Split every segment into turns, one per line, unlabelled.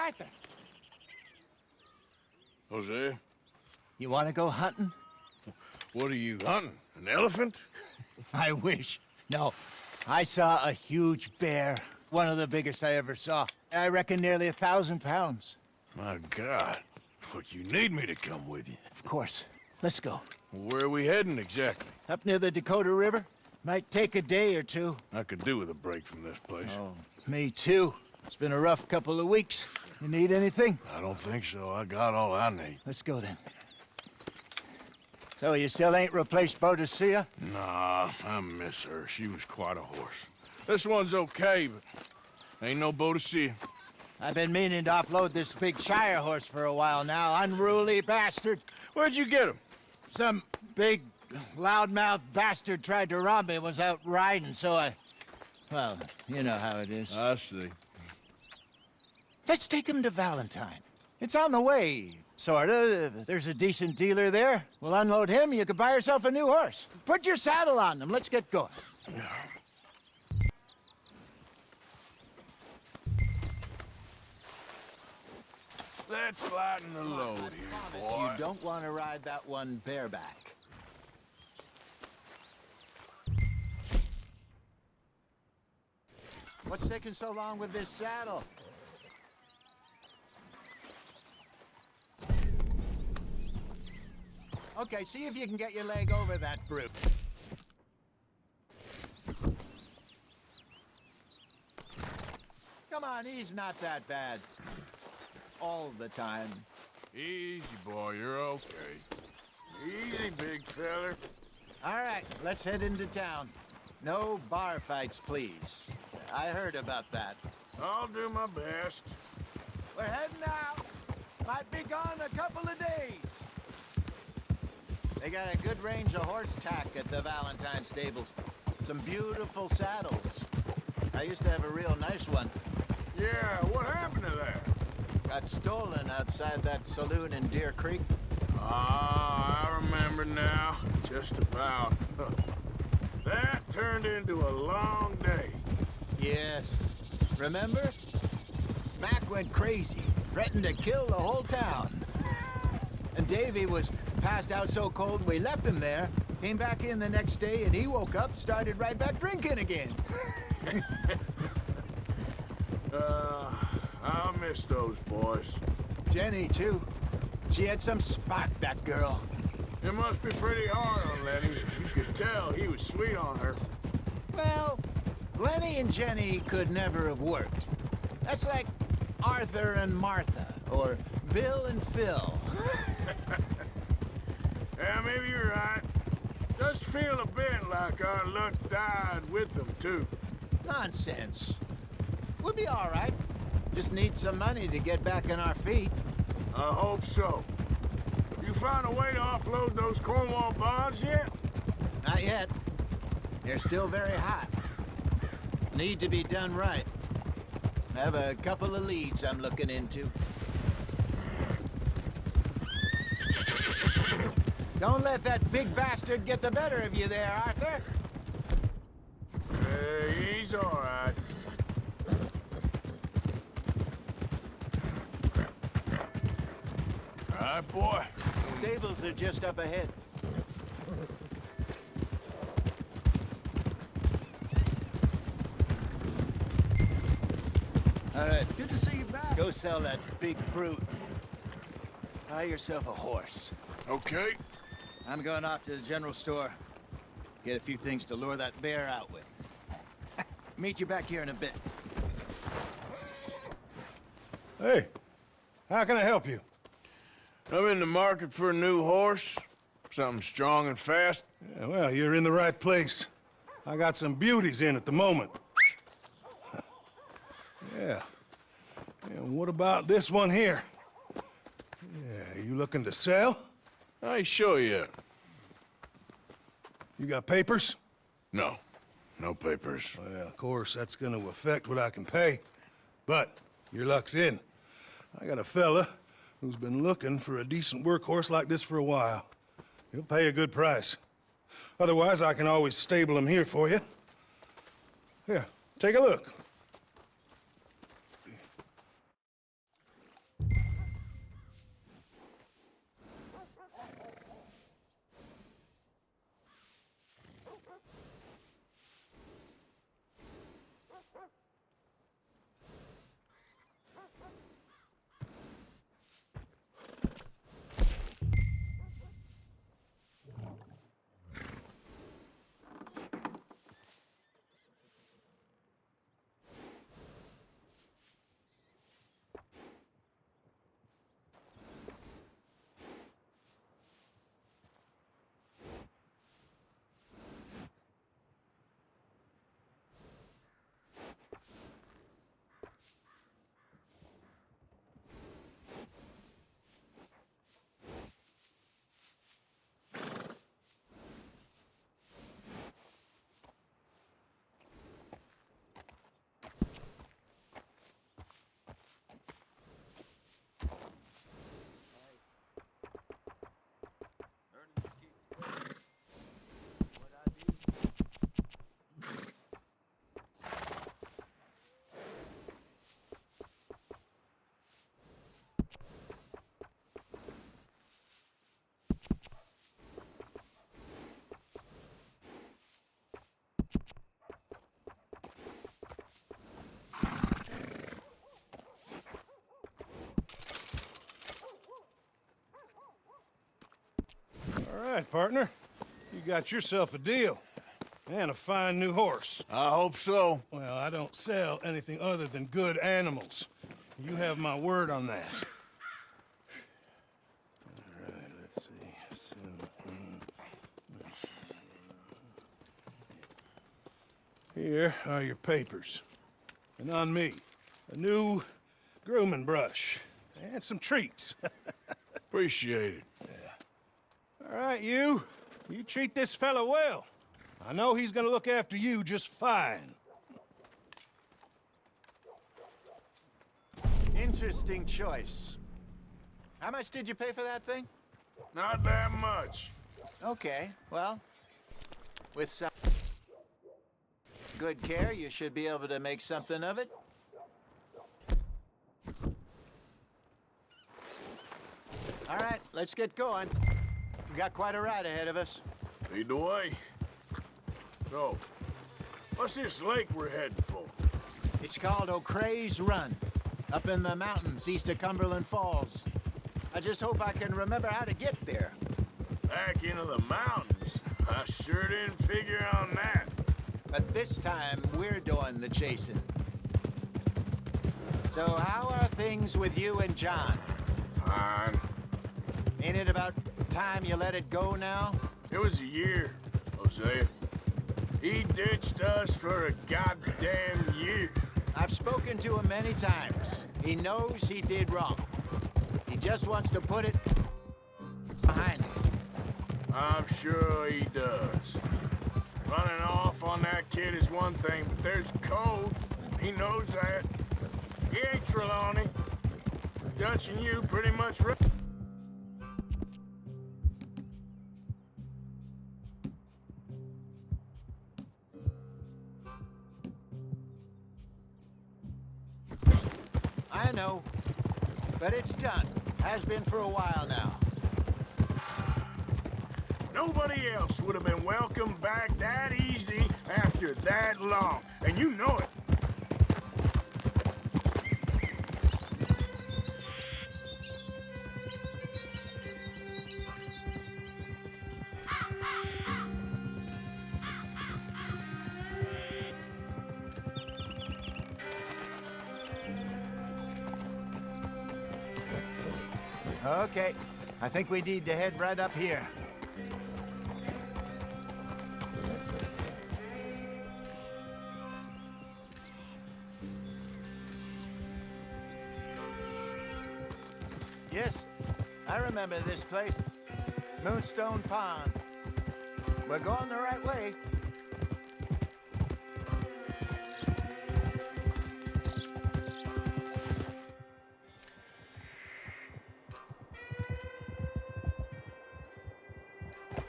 Arthur.
Hosea,
You want to go hunting?
what are you hunting? An elephant?
I wish. No, I saw a huge bear. One of the biggest I ever saw. I reckon nearly 1,000 pounds.
My God. But you need me to come with you.
Of course. Let's go.
Where are we heading exactly?
Up near the Dakota River. Might take a day or two.
I could do with a break from this place.
Oh, me too. It's been a rough couple of weeks. You need anything?
I don't think so. I got all I need.
Let's go then. So you still ain't replaced Boadicea?
Nah, I miss her. She was quite a horse. This one's okay, but ain't no Boadicea.
I've been meaning to offload this big Shire horse for a while now. Unruly bastard.
Where'd you get him?
Some big, loudmouth bastard tried to rob me, was out riding, so I... Well, you know how it is.
I see.
Let's take him to Valentine. It's on the way, sorta. There's a decent dealer there. We'll unload him, you could buy yourself a new horse. Put your saddle on him, let's get going.
Let's lighten the load here, boy.
You don't want to ride that one bareback. What's taking so long with this saddle? Okay, see if you can get your leg over that brute. Come on, he's not that bad. All the time.
Easy, boy. You're okay. Easy, big feller.
All right, let's head into town. No bar fights, please. I heard about that.
I'll do my best.
We're heading out. Might be gone a couple of days. They got a good range of horse tack at the Valentine stables. Some beautiful saddles. I used to have a real nice one.
Yeah, what happened to that?
Got stolen outside that saloon in Deer Creek.
Ah, I remember now. Just about. That turned into a long day.
Yes. Remember? Mac went crazy, threatened to kill the whole town. And Davy was passed out so cold we left him there, came back in the next day, and he woke up, started right back drinking again.
I'll miss those boys.
Jenny, too. She had some spot, that girl.
It must be pretty hard on Lenny. You could tell he was sweet on her.
Well, Lenny and Jenny could never have worked. That's like Arthur and Martha, or Bill and Phil.
Yeah, maybe you're right. Does feel a bit like our luck died with them, too.
Nonsense. We'll be all right. Just need some money to get back on our feet.
I hope so. You found a way to offload those Cornwall bonds yet?
Not yet. They're still very hot. Need to be done right. I have a couple of leads I'm looking into. Don't let that big bastard get the better of you there, Arthur.
Hey, he's all right. All right, boy.
Stables are just up ahead. All right. Good to see you back. Go sell that big brute. Buy yourself a horse.
Okay.
I'm going off to the general store. Get a few things to lure that bear out with. Meet you back here in a bit.
Hey, how can I help you?
I'm in the market for a new horse. Something strong and fast.
Yeah, well, you're in the right place. I got some beauties in at the moment. Yeah. And what about this one here? Yeah, you looking to sell?
I ain't sure yet.
You got papers?
No. No papers.
Well, of course, that's gonna affect what I can pay. But your luck's in. I got a fella who's been looking for a decent workhorse like this for a while. He'll pay a good price. Otherwise, I can always stable him here for you. Here, take a look. right, partner. You got yourself a deal. And a fine new horse.
I hope so.
Well, I don't sell anything other than good animals. You have my word on that. All right, let's see. Here are your papers. And on me, a new grooming brush. And some treats.
Appreciate it.
All right, you. You treat this fella well. I know he's gonna look after you just fine.
Interesting choice. How much did you pay for that thing?
Not that much.
Okay, well, with some good care, you should be able to make something of it. All right, let's get going. We got quite a ride ahead of us.
Lead the way. So, what's this lake we're heading for?
It's called O'Creagh's Run, up in the mountains east of Cumberland Falls. I just hope I can remember how to get there.
Back into the mountains? I sure didn't figure on that.
But this time, we're doing the chasing. So how are things with you and John?
Fine.
Ain't it about time you let it go now?
It was a year, Hosea. He ditched us for a goddamn year.
I've spoken to him many times. He knows he did wrong. He just wants to put it behind him.
I'm sure he does. Running off on that kid is one thing, but there's code. He knows that. He ain't Trelawney. Dutch and you pretty much...
I know, but it's done. Has been for a while now.
Nobody else would have been welcomed back that easy after that long, and you know it.
Okay, I think we need to head right up here. Yes, I remember this place. Moonstone Pond. We're going the right way.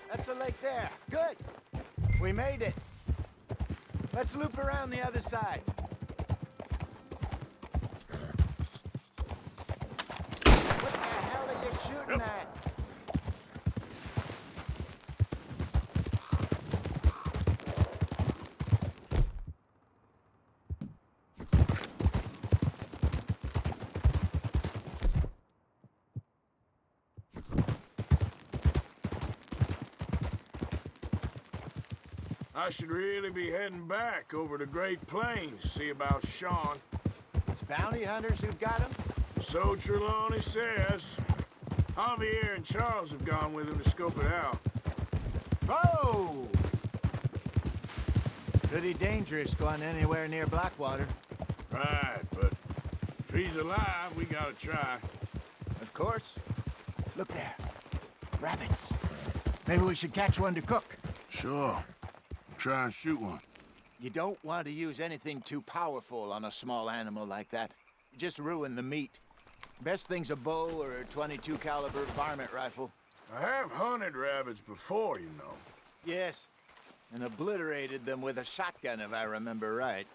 That's the lake there. Good. We made it. Let's loop around the other side. What the hell are you shooting at?
I should really be heading back over the Great Plains, see about Sean.
It's bounty hunters who've got him?
So Trelawney says. Javier and Charles have gone with him to scope it out.
Oh! Pretty dangerous going anywhere near Blackwater.
Right, but if he's alive, we gotta try.
Of course. Look there. Rabbits. Maybe we should catch one to cook.
Sure. Try and shoot one.
You don't want to use anything too powerful on a small animal like that. You just ruin the meat. Best thing's a bow or a .22 caliber varmint rifle.
I have hunted rabbits before, you know.
Yes, and obliterated them with a shotgun if I remember right.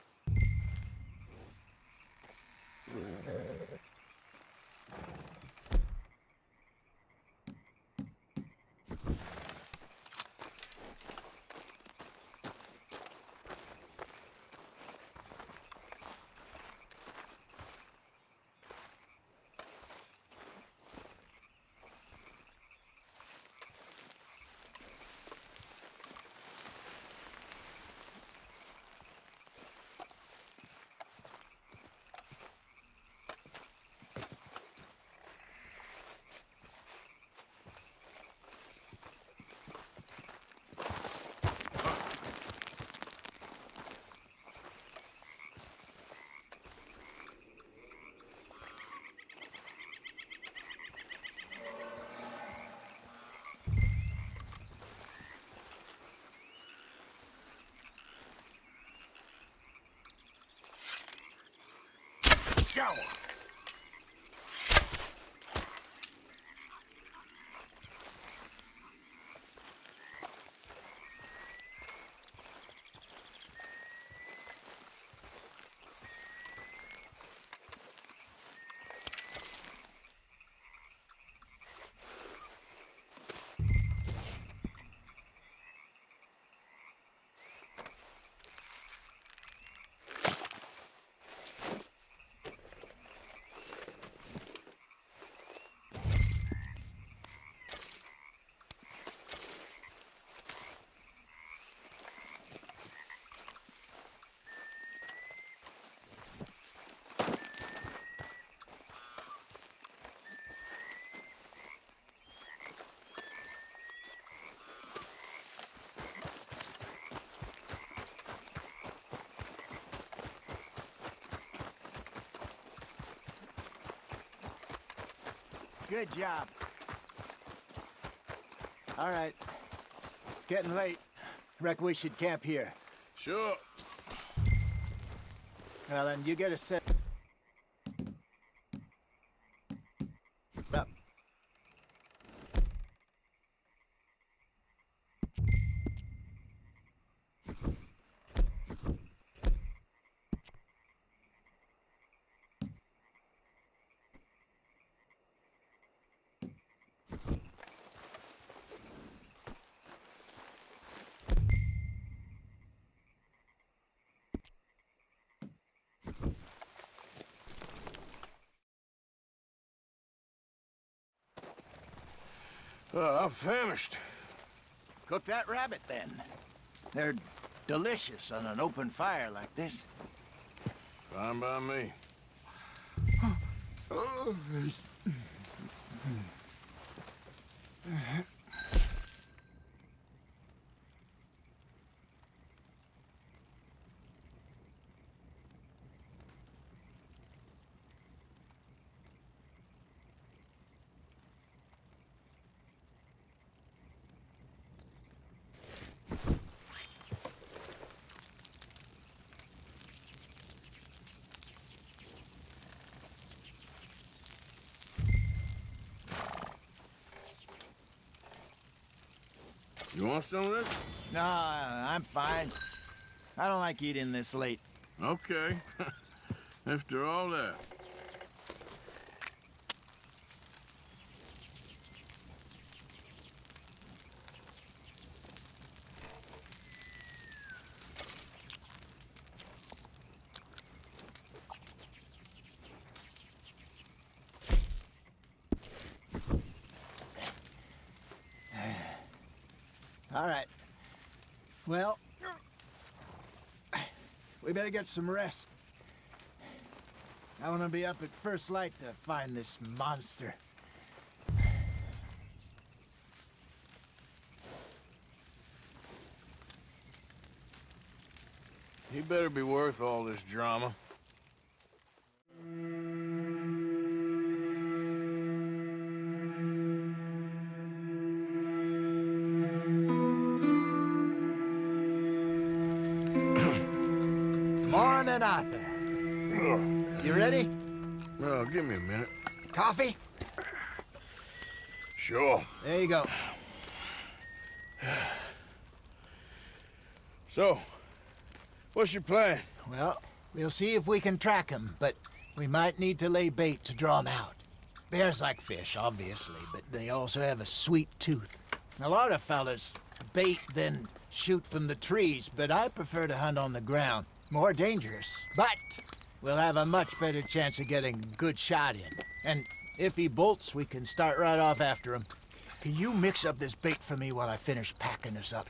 Go.
Good job. All right. It's getting late. Reckon we should camp here.
Sure.
Well, then you get a set up.
I'm famished.
Cook that rabbit, then. They're delicious on an open fire like this.
Fine by me. You want some of this?
No, I'm fine. I don't like eating this late.
Okay. After all that.
All right. Well, we better get some rest. I want to be up at first light to find this monster.
He better be worth all this drama.
Morning, Arthur. You ready?
Well, give me a minute.
Coffee?
Sure.
There you go.
So, what's your plan?
Well, we'll see if we can track him, but we might need to lay bait to draw him out. Bears like fish, obviously, but they also have a sweet tooth. A lot of fellas bait, then shoot from the trees, but I prefer to hunt on the ground. More dangerous, but we'll have a much better chance of getting a good shot in. And if he bolts, we can start right off after him. Can you mix up this bait for me while I finish packing this up?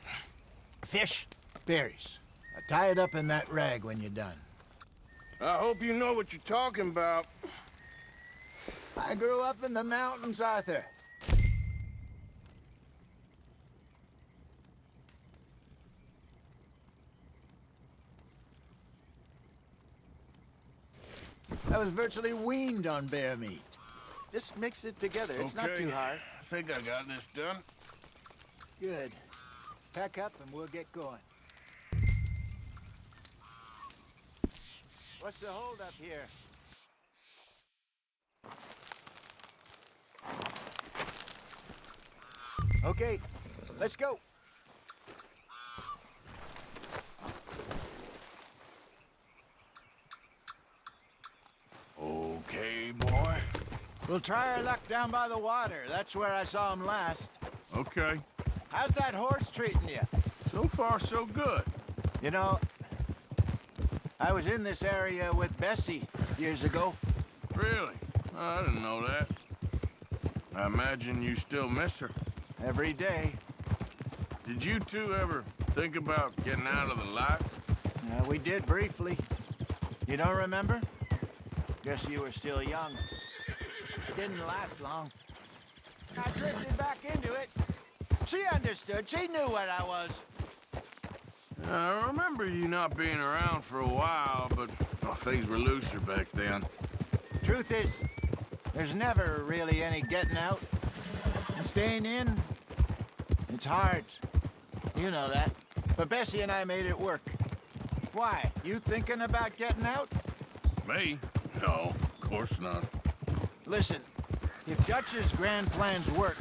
Fish, berries. Tie it up in that rag when you're done.
I hope you know what you're talking about.
I grew up in the mountains, Arthur. I was virtually weaned on bear meat. Just mix it together. It's not too hard.
I think I got this done.
Good. Pack up and we'll get going. What's the hold up here? Okay, let's go.
Okay, boy.
We'll try our luck down by the water. That's where I saw him last.
Okay.
How's that horse treating you?
So far, so good.
You know, I was in this area with Bessie years ago.
Really? I didn't know that. I imagine you still miss her.
Every day.
Did you two ever think about getting out of the life?
We did briefly. You don't remember? Guess you were still young. It didn't last long. I drifted back into it. She understood. She knew what I was.
I remember you not being around for a while, but well, things were looser back then.
Truth is, there's never really any getting out. And staying in, it's hard. You know that. But Bessie and I made it work. Why? You thinking about getting out?
Me? No, of course not.
Listen, if Dutch's grand plans work,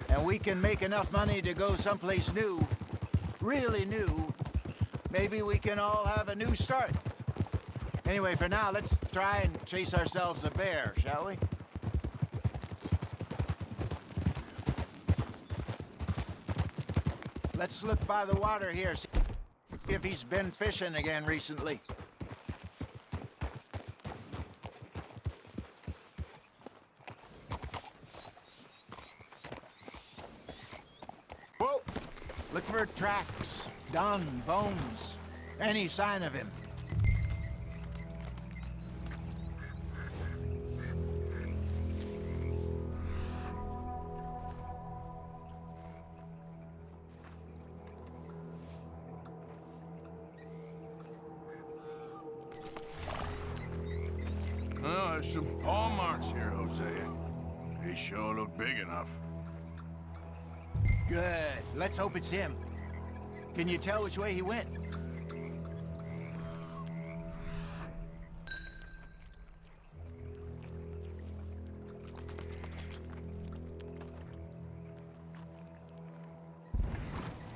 and we can make enough money to go someplace new, really new, maybe we can all have a new start. Anyway, for now, let's try and chase ourselves a bear, shall we? Let's look by the water here, see if he's been fishing again recently. Whoa! Look for tracks, dung, bones, any sign of him.
Well, there's some paw marks here, Hosea. They sure look big enough.
Good. Let's hope it's him. Can you tell which way he went?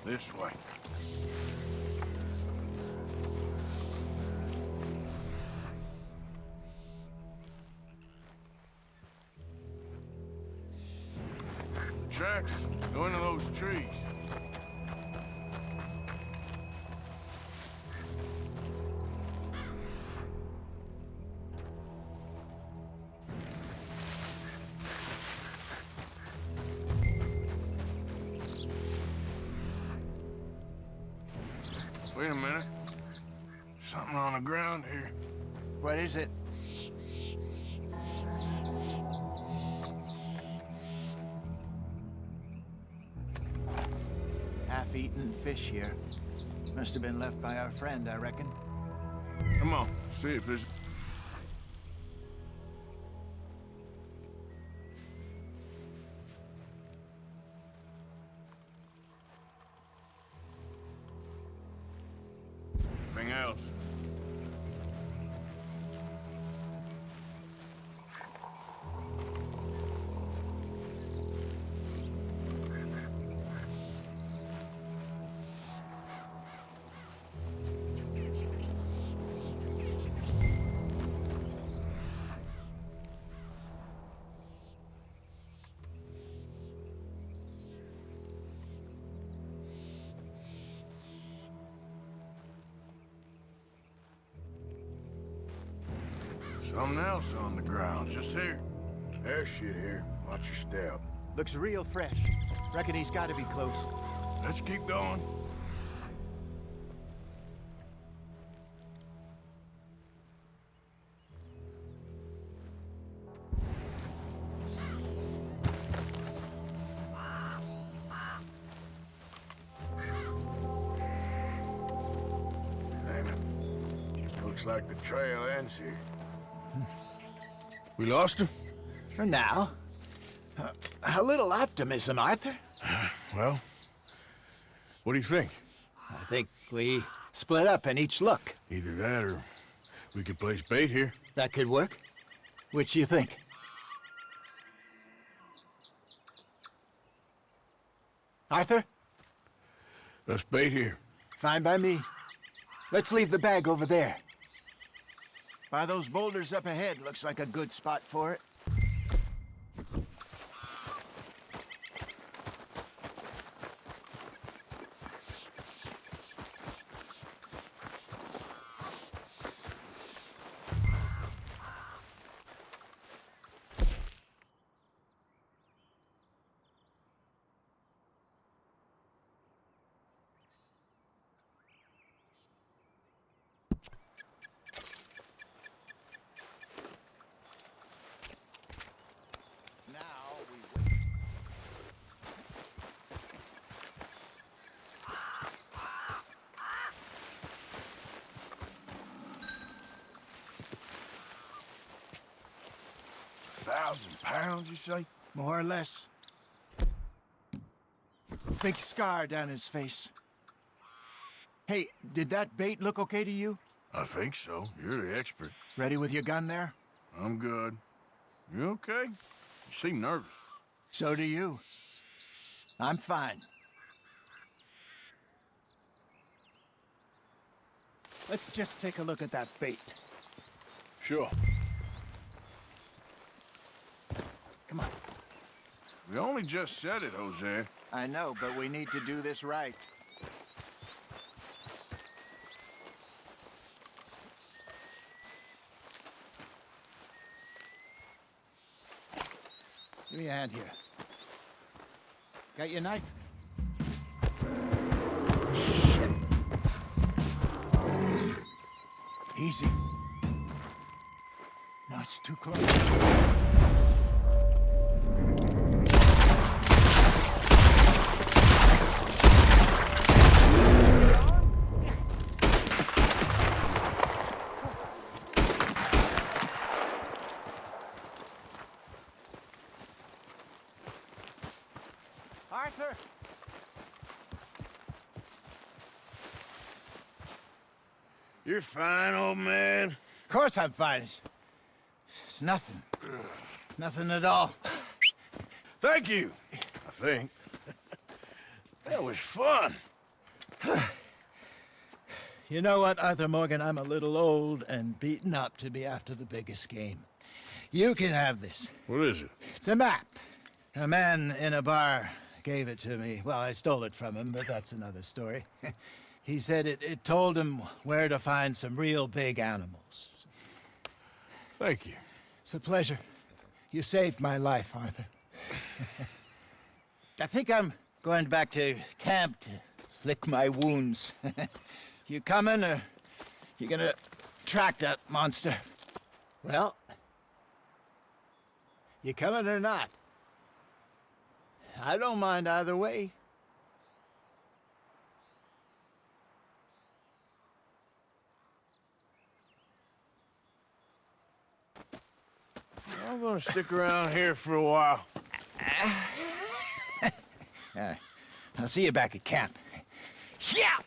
This way. Tracks go into those trees. Wait a minute. Something on the ground here.
What is it? Half-eaten fish here. Must have been left by our friend, I reckon.
Come on, see if there's... anything else. Something else on the ground, just here. There's shit here. Watch your step.
Looks real fresh. Reckon he's got to be close.
Let's keep going. Damn it. Looks like the trail ends here. We lost him?
For now. A little optimism, Arthur.
Well, what do you think?
I think we split up and each look.
Either that or we could place bait here.
That could work. Which you think? Arthur?
Let's bait here.
Fine by me. Let's leave the bag over there. By those boulders up ahead, looks like a good spot for it.
£1,000, you say?
More or less. Big scar down his face. Hey, did that bait look okay to you?
I think so. You're the expert.
Ready with your gun there?
I'm good. You okay? You seem nervous.
So do you. I'm fine. Let's just take a look at that bait.
Sure.
Come on.
We only just said it, Hosea.
I know, but we need to do this right. Give me a hand here. Got your knife? Shit. Easy. No, it's too close. Arthur!
You're fine, old man.
Of course I'm fine. It's nothing. Nothing at all.
Thank you, I think. That was fun.
You know what, Arthur Morgan? I'm a little old and beaten up to be after the biggest game. You can have this.
What is it?
It's a map. A man in a bar gave it to me. Well, I stole it from him, but that's another story. He said it told him where to find some real big animals.
Thank you.
It's a pleasure. You saved my life, Arthur. I think I'm going back to camp to lick my wounds. You coming, or you gonna track that monster? Well, you coming or not? I don't mind either way.
I'm gonna stick around here for a while.
I'll see you back at camp. Yeah!